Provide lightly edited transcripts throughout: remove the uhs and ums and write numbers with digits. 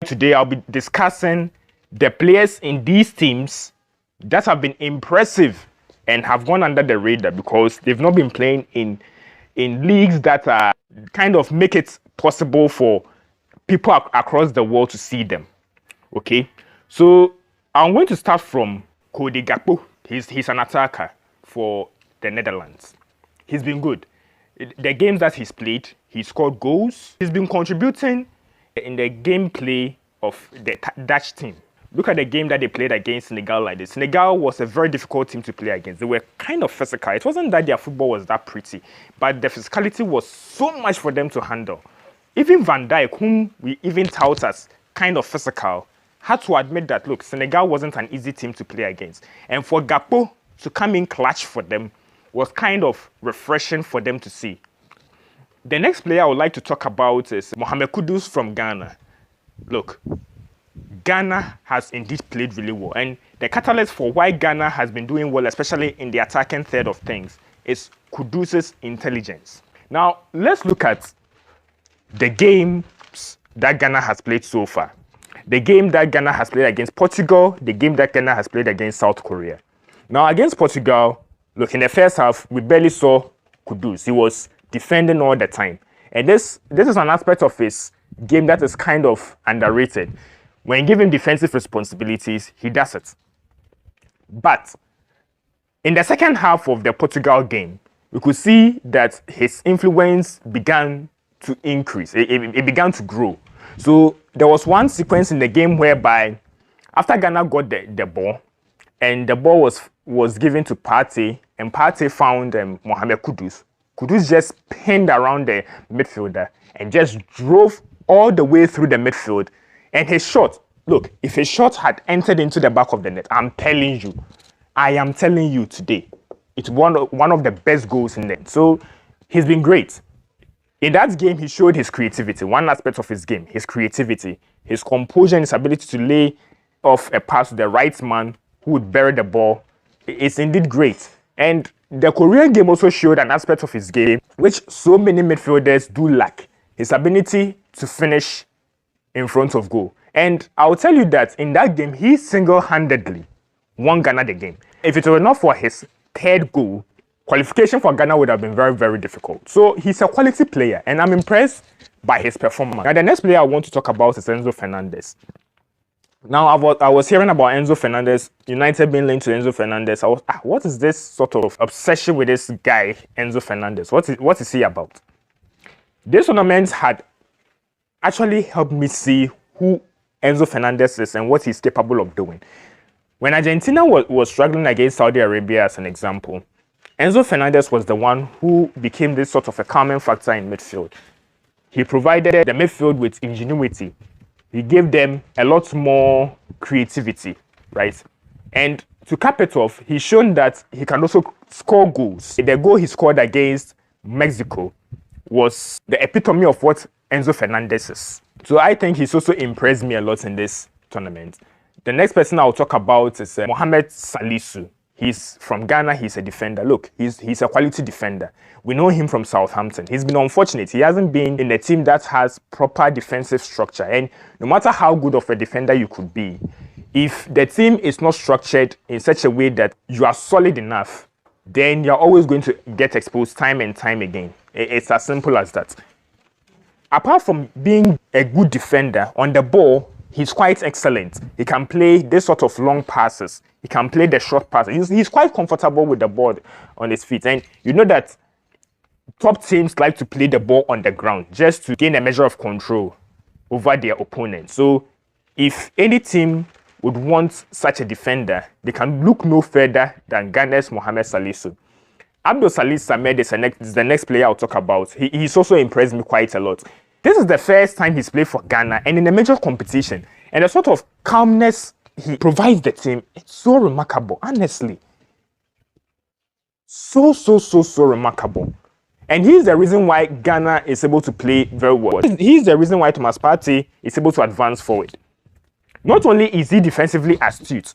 Today I'll be discussing the players in these teams that have been impressive and have gone under the radar because they've not been playing in leagues that kind of make it possible for people across the world to see them. Okay, so I'm going to start from Cody Gakpo. He's an attacker for the Netherlands. He's been good. The games that he's played, he scored goals. He's been contributing in the gameplay of the Dutch team. Look at the game that they played against Senegal like this. Senegal was a very difficult team to play against. They were kind of physical. It wasn't that their football was that pretty, but the physicality was so much for them to handle. Even Van Dijk, whom we even tout as kind of physical, had to admit that, look, Senegal wasn't an easy team to play against. And for Gakpo to come in clutch for them was kind of refreshing for them to see. The next player I would like to talk about is Mohamed Kudus from Ghana. Look, Ghana has indeed played really well. And the catalyst for why Ghana has been doing well, especially in the attacking third of things, is Kudus's intelligence. Now, let's look at the games that Ghana has played so far. The game that Ghana has played against Portugal, the game that Ghana has played against South Korea. Now, against Portugal, look, in the first half, we barely saw Kudus. He was defending all the time. And this is an aspect of his game that is kind of underrated. When given defensive responsibilities, he does it. But in the second half of the Portugal game, we could see that his influence began to increase. It began to grow. So there was one sequence in the game whereby after Ghana got the ball, and the ball was given to Partey, and Partey found Mohamed Kudus. Kudus just pinned around the midfielder and just drove all the way through the midfield. And his shot, look, if his shot had entered into the back of the net, I am telling you today, it's one of the best goals in there. So he's been great. In that game, he showed his creativity. One aspect of his game, his creativity, his composure, and his ability to lay off a pass to the right man who would bury the ball. It's indeed great. And the Korean game also showed an aspect of his game which so many midfielders do lack. His ability to finish in front of goal. And I'll tell you that in that game, he single-handedly won Ghana the game. If it were not for his third goal, qualification for Ghana would have been very, very difficult. So he's a quality player, and I'm impressed by his performance. Now, the next player I want to talk about is Enzo Fernandez. Now, I was hearing about Enzo Fernandez, United being linked to Enzo Fernandez. What is this sort of obsession with this guy, Enzo Fernandez? What is he about? This tournament had actually helped me see who Enzo Fernandez is and what he's capable of doing. When Argentina was struggling against Saudi Arabia, as an example, Enzo Fernandez was the one who became this sort of a calming factor in midfield. He provided the midfield with ingenuity. He gave them a lot more creativity, right? And to cap it off, he's shown that he can also score goals. The goal he scored against Mexico was the epitome of what Enzo Fernandez is. So I think he's also impressed me a lot in this tournament. The next person I'll talk about is Mohamed Salisu. He's from Ghana. He's a defender. Look, he's a quality defender. We know him from Southampton. He's been unfortunate. He hasn't been in a team that has proper defensive structure. And no matter how good of a defender you could be, if the team is not structured in such a way that you are solid enough, then you're always going to get exposed time and time again. It's as simple as that. Apart from being a good defender, on the ball, he's quite excellent. He can play this sort of long passes. He can play the short passes. He's quite comfortable with the ball on his feet. And you know that top teams like to play the ball on the ground just to gain a measure of control over their opponent. So if any team would want such a defender, they can look no further than Ghana's Mohamed Salisu. Abdul Salis Samed is the next player I'll talk about. He's also impressed me quite a lot. This is the first time he's played for Ghana and in a major competition. And the sort of calmness he provides the team, it's so remarkable, honestly. So remarkable. And he's the reason why Ghana is able to play very well. He's the reason why Thomas Partey is able to advance forward. Not only is he defensively astute,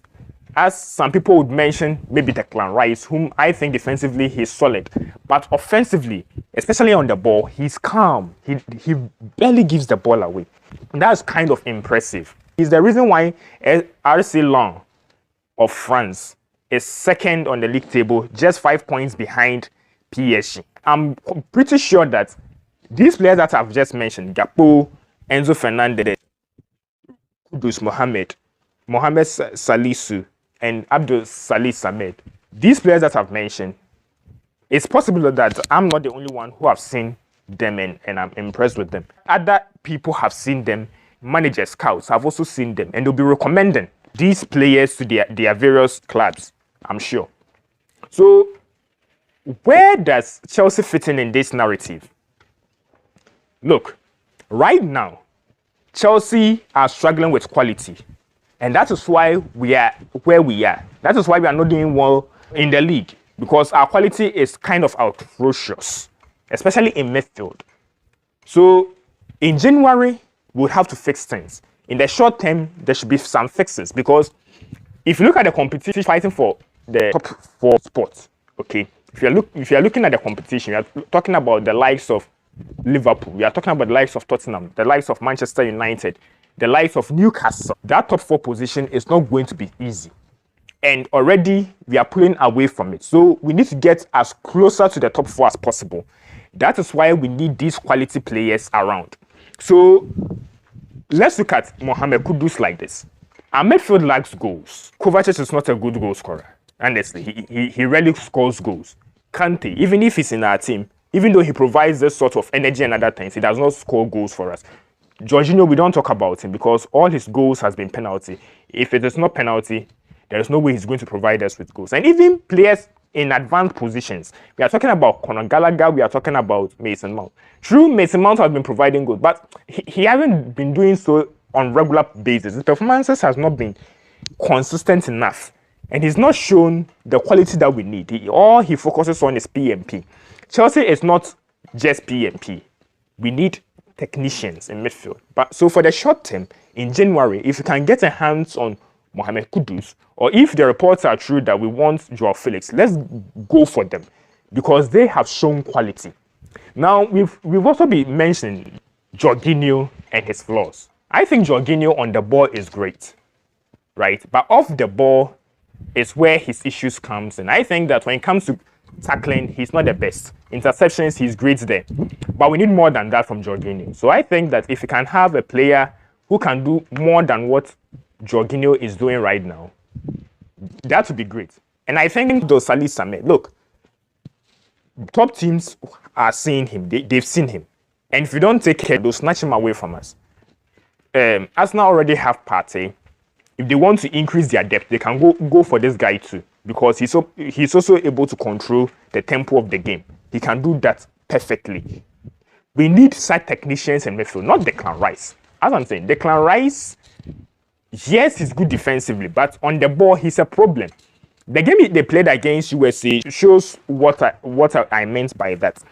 as some people would mention, maybe Declan Rice, whom I think defensively he's solid, but offensively, especially on the ball, he's calm. He barely gives the ball away. And that's kind of impressive. He's the reason why RC Lens of France is second on the league table, just 5 points behind PSG. I'm pretty sure that these players that I've just mentioned, Gakpo, Enzo Fernandez, Kudus Mohamed Salisu, and Abdul Salih Samed, these players that I've mentioned, it's possible that I'm not the only one who have seen them and I'm impressed with them. Other people have seen them, managers, scouts have also seen them, and they'll be recommending these players to their various clubs, I'm sure. So, where does Chelsea fit in this narrative? Look, right now, Chelsea are struggling with quality. And that is why we are where we are. That is why we are not doing well in the league. Because our quality is kind of atrocious, especially in midfield. So, in January, we'll have to fix things. In the short term, there should be some fixes. Because if you look at the competition fighting for the top 4 spots, okay, if you're looking at the competition, you're talking about the likes of Liverpool, we are talking about the likes of Tottenham, the likes of Manchester United, the likes of Newcastle. That top 4 position is not going to be easy. And already we are pulling away from it. So we need to get as closer to the top 4 as possible. That is why we need these quality players around. So let's look at Mohamed Kudus like this. Our midfield lacks goals. Kovacic is not a good goal scorer. Honestly, he rarely scores goals. Kante, even if he's in our team, even though he provides this sort of energy and other things, he does not score goals for us. Jorginho, we don't talk about him because all his goals has been penalty. If it is not penalty, there is no way he's going to provide us with goals. And even players in advanced positions, we are talking about Conor Gallagher, we are talking about Mason Mount. True, Mason Mount has been providing goals, but he hasn't been doing so on regular basis. His performances has not been consistent enough. And he's not shown the quality that we need. All he focuses on is PMP. Chelsea is not just PMP. We need technicians in midfield. But so for the short term, in January, if you can get a hands on Mohamed Kudus, or if the reports are true that we want Joao Felix, let's go for them because they have shown quality. Now, we've also been mentioning Jorginho and his flaws. I think Jorginho on the ball is great, right? But off the ball is where his issues comes in. I think that when it comes to tackling, he's not the best. Interceptions, he's great there. But we need more than that from Jorginho. So I think that if you can have a player who can do more than what Jorginho is doing right now, that would be great. And I think those Salih Samed, look, top teams are seeing him. They've seen him. And if you don't take care, they'll snatch him away from us. Arsenal already have Partey. If they want to increase their depth, they can go for this guy too. Because he's also able to control the tempo of the game. He can do that perfectly. We need such technicians in midfield, not Declan Rice. As I'm saying, Declan Rice, yes, he's good defensively, but on the ball, he's a problem. The game they played against USA shows what I meant by that.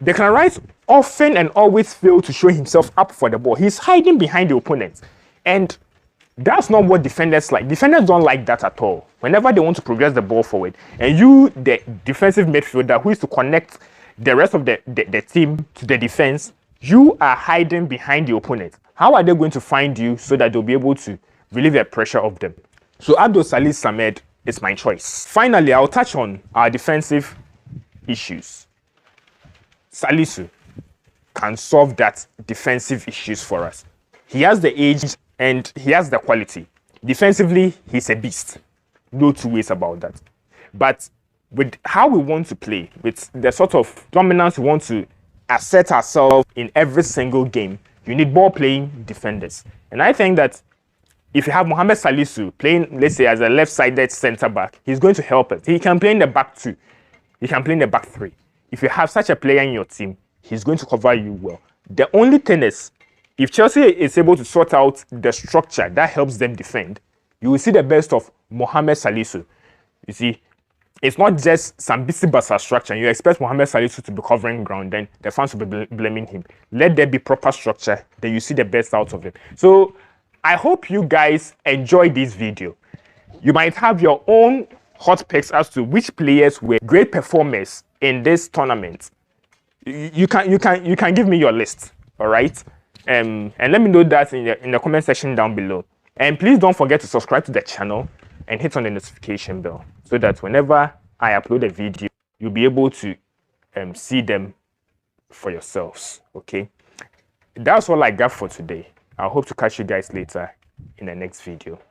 Declan Rice often and always fails to show himself up for the ball. He's hiding behind the opponent. And that's not what defenders like. Defenders don't like that at all. Whenever they want to progress the ball forward, and you, the defensive midfielder who is to connect the rest of the team to the defense, you are hiding behind the opponent. How are they going to find you so that they'll be able to relieve the pressure of them? So Abdul Salih Samed is my choice. Finally, I'll touch on our defensive issues. Salisu can solve that defensive issues for us. He has the age and he has the quality. Defensively, he's a beast. No two ways about that. But with how we want to play, with the sort of dominance we want to assert ourselves in every single game, you need ball-playing defenders. And I think that if you have Mohamed Salisu playing, let's say, as a left-sided centre-back, he's going to help us. He can play in the back 2. He can play in the back 3. If you have such a player in your team, he's going to cover you well. The only thing is, if Chelsea is able to sort out the structure that helps them defend, you will see the best of Mohamed Salisu. You see, it's not just some bisi-basa structure. You expect Mohamed Salisu to be covering ground, then the fans will be blaming him. Let there be proper structure, then you see the best out of it. So I hope you guys enjoyed this video. You might have your own hot picks as to which players were great performers in this tournament. You can give me your list, all right? And let me know that in the comment section down below. And please don't forget to subscribe to the channel and hit on the notification bell so that whenever I upload a video, you'll be able to see them for yourselves. Okay, that's all I got for today. I hope to catch you guys later in the next video.